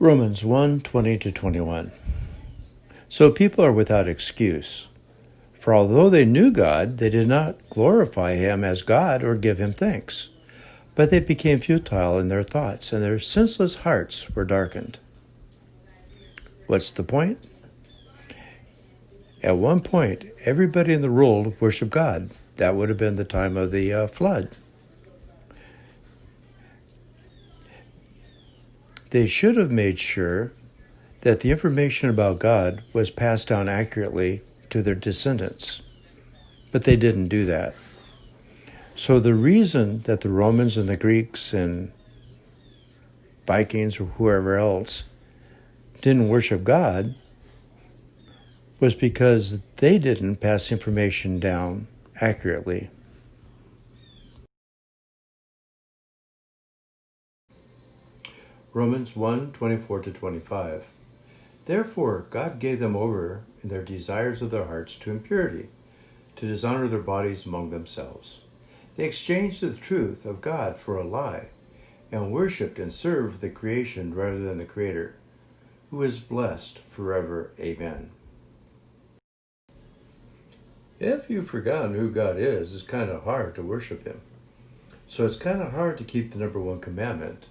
Romans 1:20-21. So people are without excuse. For although they knew God, they did not glorify him as God or give him thanks. But they became futile in their thoughts, and their senseless hearts were darkened. What's the point? At one point, everybody in the world worshiped God. That would have been the time of the flood. They should have made sure that the information about God was passed down accurately to their descendants. But they didn't do that. So the reason that the Romans and the Greeks and Vikings or whoever else didn't worship God was because they didn't pass information down accurately. Romans 1:24-25. Therefore, God gave them over in their desires of their hearts to impurity, to dishonor their bodies among themselves. They exchanged the truth of God for a lie, and worshipped and served the creation rather than the Creator, who is blessed forever. Amen. If you've forgotten who God is, it's kind of hard to worship him. So it's kind of hard to keep the number one commandment,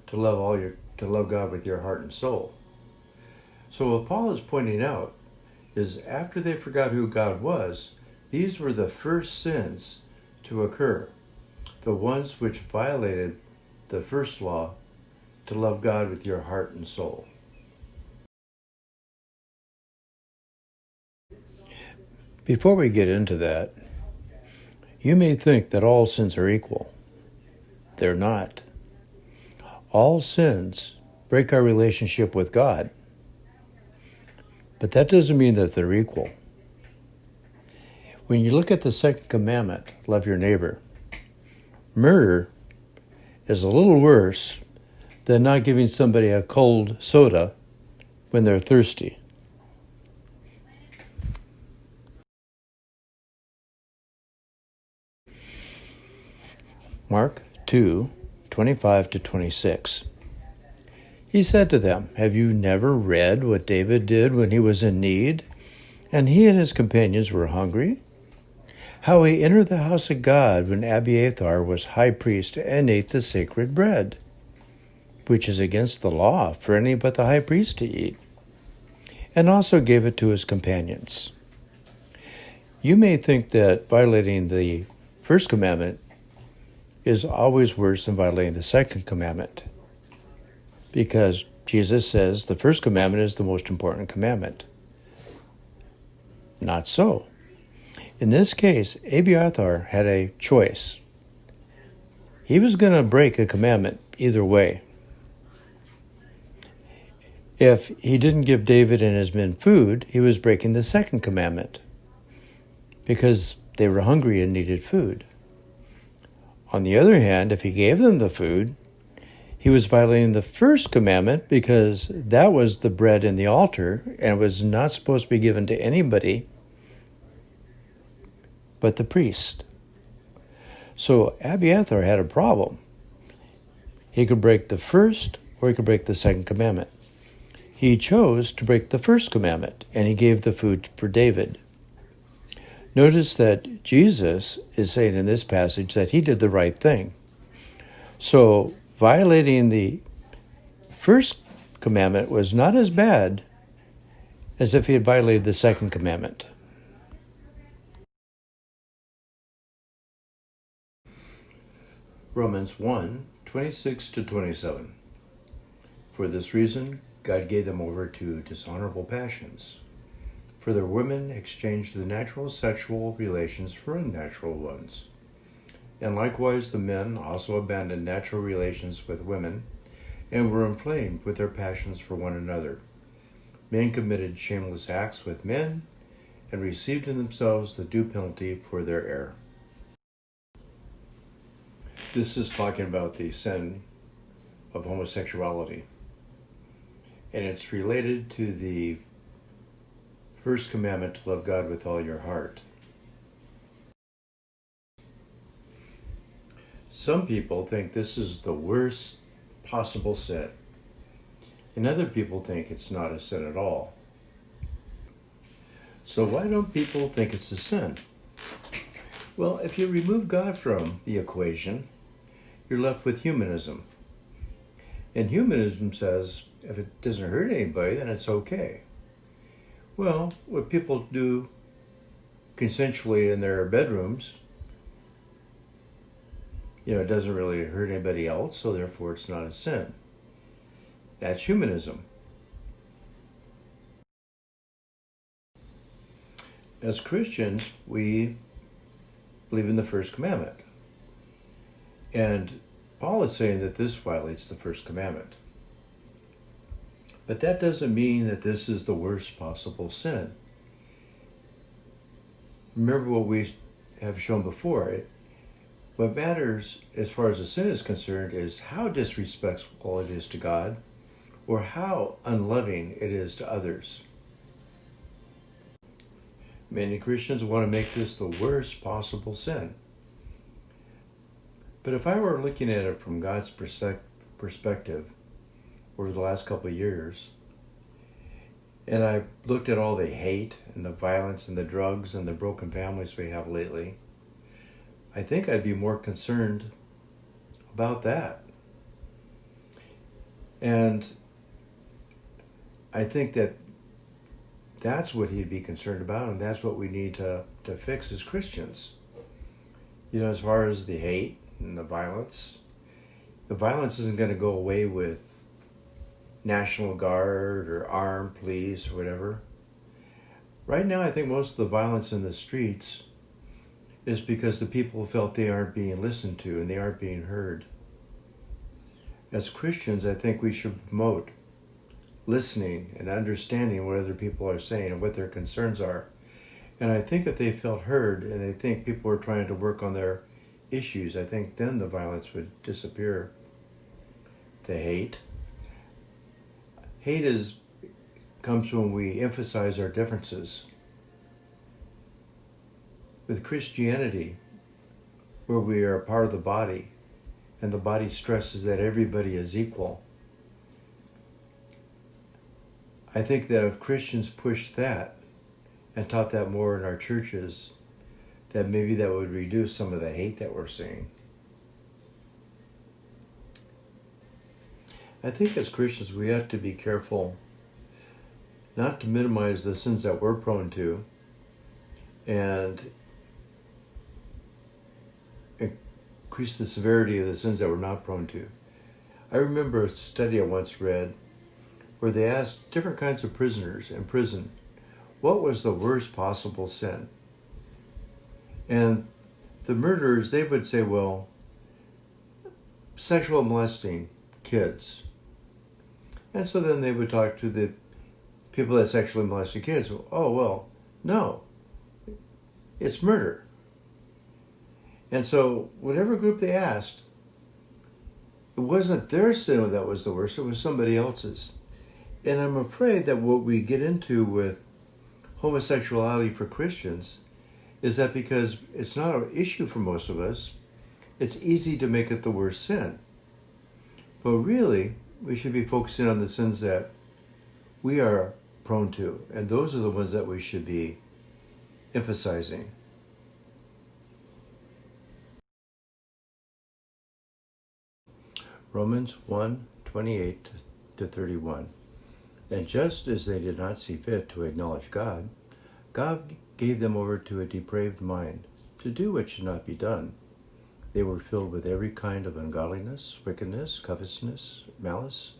to love God with your heart and soul. So what Paul is pointing out is after they forgot who God was, these were the first sins to occur, the ones which violated the first law, to love God with your heart and soul. Before we get into that, you may think that all sins are equal. They're not. All sins break our relationship with God, but that doesn't mean that they're equal. When you look at the second commandment, love your neighbor, murder is a little worse than not giving somebody a cold soda when they're thirsty. Mark 2:25-26. He said to them, "Have you never read what David did when he was in need, and he and his companions were hungry? How he entered the house of God when Abiathar was high priest and ate the sacred bread, which is against the law for any but the high priest to eat, and also gave it to his companions." You may think that violating the first commandment is always worse than violating the second commandment, because Jesus says the first commandment is the most important commandment. Not so. In this case, Abiathar had a choice. He was going to break a commandment either way. If he didn't give David and his men food, he was breaking the second commandment because they were hungry and needed food. On the other hand, if he gave them the food, he was violating the first commandment because that was the bread in the altar and was not supposed to be given to anybody but the priest. So Abiathar had a problem. He could break the first or he could break the second commandment. He chose to break the first commandment, and he gave the food for David. Notice that Jesus is saying in this passage that he did the right thing. So violating the first commandment was not as bad as if he had violated the second commandment. Romans 1:26-27. For this reason, God gave them over to dishonorable passions. For their women exchanged the natural sexual relations for unnatural ones. And likewise the men also abandoned natural relations with women and were inflamed with their passions for one another. Men committed shameless acts with men and received in themselves the due penalty for their error. This is talking about the sin of homosexuality. And it's related to the first commandment to love God with all your heart. Some people think this is the worst possible sin. and other people think it's not a sin at all. So why don't people think it's a sin? Well, if you remove God from the equation, you're left with humanism. And humanism says if it doesn't hurt anybody, then it's okay. Well, what people do consensually in their bedrooms, it doesn't really hurt anybody else, so therefore it's not a sin. That's humanism. As Christians, we believe in the first commandment. And Paul is saying that this violates the first commandment. But that doesn't mean that this is the worst possible sin. Remember what we have shown before. What matters as far as the sin is concerned is how disrespectful it is to God or how unloving it is to others. Many Christians want to make this the worst possible sin. But if I were looking at it from God's perspective over the last couple of years, and I looked at all the hate and the violence and the drugs and the broken families we have lately, I think I'd be more concerned about that. And I think that that's what he'd be concerned about, and that's what we need to fix as Christians. As far as the hate and the violence isn't going to go away with National Guard or armed police or whatever. Right now, I think most of the violence in the streets is because the people felt they aren't being listened to and they aren't being heard. As Christians, I think we should promote listening and understanding what other people are saying and what their concerns are. And I think if they felt heard and I think people were trying to work on their issues, I think then the violence would disappear. The hate comes when we emphasize our differences. With Christianity, where we are part of the body, and the body stresses that everybody is equal, I think that if Christians pushed that and taught that more in our churches, that maybe that would reduce some of the hate that we're seeing. I think as Christians we have to be careful not to minimize the sins that we're prone to and increase the severity of the sins that we're not prone to. I remember a study I once read where they asked different kinds of prisoners in prison what was the worst possible sin. And the murderers, they would say, well, sexual molesting kids. And so then they would talk to the people that sexually molested kids. Oh, well, no, it's murder. And so whatever group they asked, it wasn't their sin that was the worst, it was somebody else's. And I'm afraid that what we get into with homosexuality for Christians is that because it's not an issue for most of us, it's easy to make it the worst sin. But really, we should be focusing on the sins that we are prone to, and those are the ones that we should be emphasizing. Romans 1:28-31. And just as they did not see fit to acknowledge God, God gave them over to a depraved mind to do what should not be done. They were filled with every kind of ungodliness, wickedness, covetousness, malice.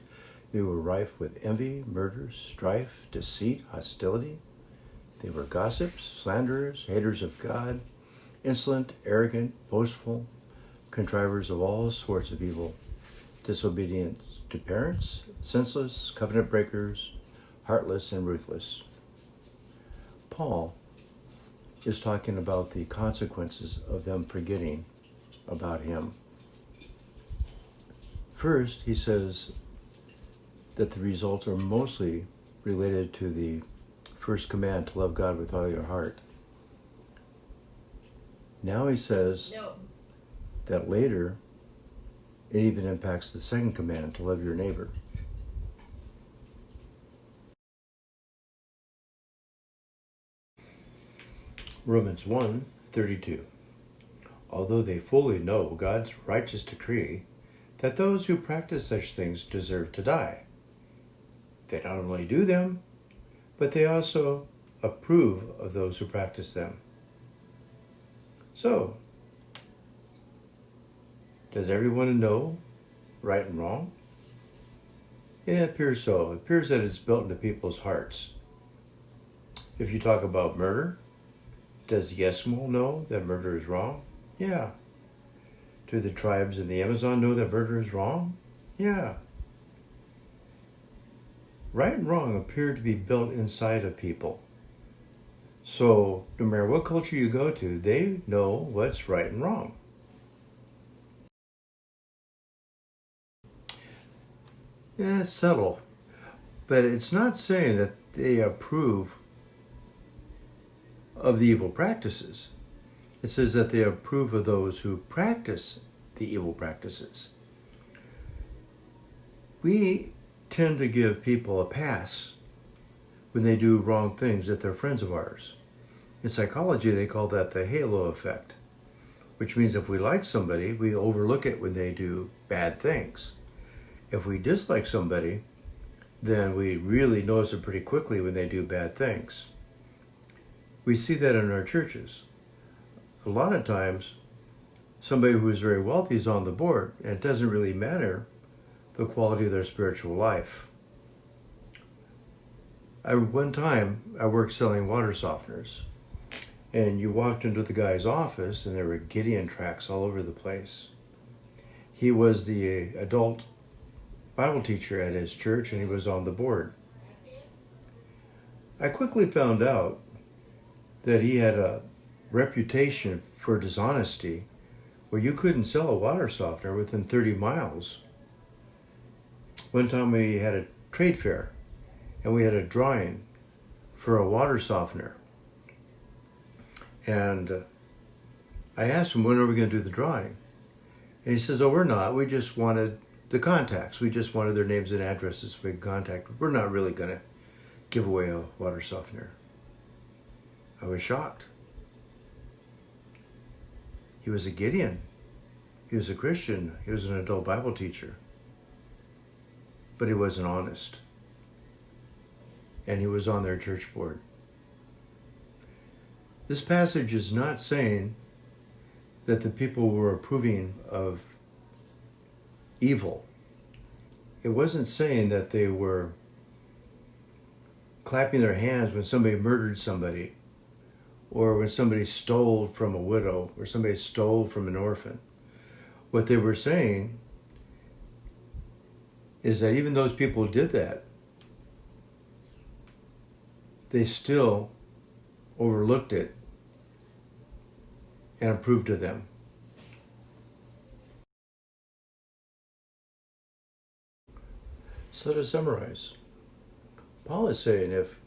They were rife with envy, murder, strife, deceit, hostility. They were gossips, slanderers, haters of God, insolent, arrogant, boastful, contrivers of all sorts of evil, disobedient to parents, senseless, covenant breakers, heartless, and ruthless. Paul is talking about the consequences of them forgetting about him. First, he says that the results are mostly related to the first command to love God with all your heart. Now he says that later it even impacts the second command to love your neighbor. Romans 1:32. Although they fully know God's righteous decree that those who practice such things deserve to die, they not only do them, but they also approve of those who practice them. So, does everyone know right and wrong? Yeah, it appears so. It appears that it's built into people's hearts. If you talk about murder, does the Eskimo know that murder is wrong? Yeah. Do the tribes in the Amazon know that murder is wrong? Yeah. Right and wrong appear to be built inside of people. So, no matter what culture you go to, they know what's right and wrong. Yeah, it's subtle. But it's not saying that they approve of the evil practices. It says that they approve of those who practice the evil practices. We tend to give people a pass when they do wrong things if they're friends of ours. In psychology, they call that the halo effect, which means if we like somebody, we overlook it when they do bad things. If we dislike somebody, then we really notice it pretty quickly when they do bad things. We see that in our churches. A lot of times, somebody who is very wealthy is on the board, and it doesn't really matter the quality of their spiritual life. One time, I worked selling water softeners, and you walked into the guy's office, and there were Gideon tracts all over the place. He was the adult Bible teacher at his church, and he was on the board. I quickly found out that he had a reputation for dishonesty where you couldn't sell a water softener within 30 miles. One time we had a trade fair, and we had a drawing for a water softener. And I asked him, when are we going to do the drawing? And he says, oh, we're not. We just wanted the contacts. We just wanted their names and addresses so we could contact. We're not really going to give away a water softener. I was shocked. He was a Gideon. He was a Christian. He was an adult Bible teacher. But he wasn't honest. And he was on their church board. This passage is not saying that the people were approving of evil. It wasn't saying that they were clapping their hands when somebody murdered somebody, or when somebody stole from a widow, or somebody stole from an orphan. What they were saying is that even those people who did that, they still overlooked it and approved of them. So to summarize, Paul is saying if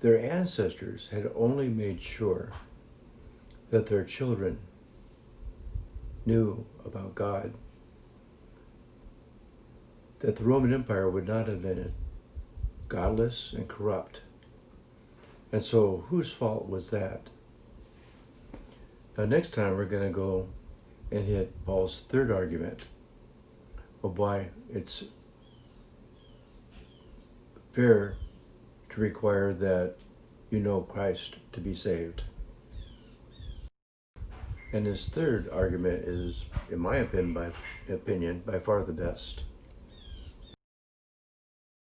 their ancestors had only made sure that their children knew about God, that the Roman Empire would not have been godless and corrupt. And so whose fault was that? Now next time we're going to go and hit Paul's third argument of why it's fair to require that you know Christ to be saved. And his third argument is, in my opinion, by far the best.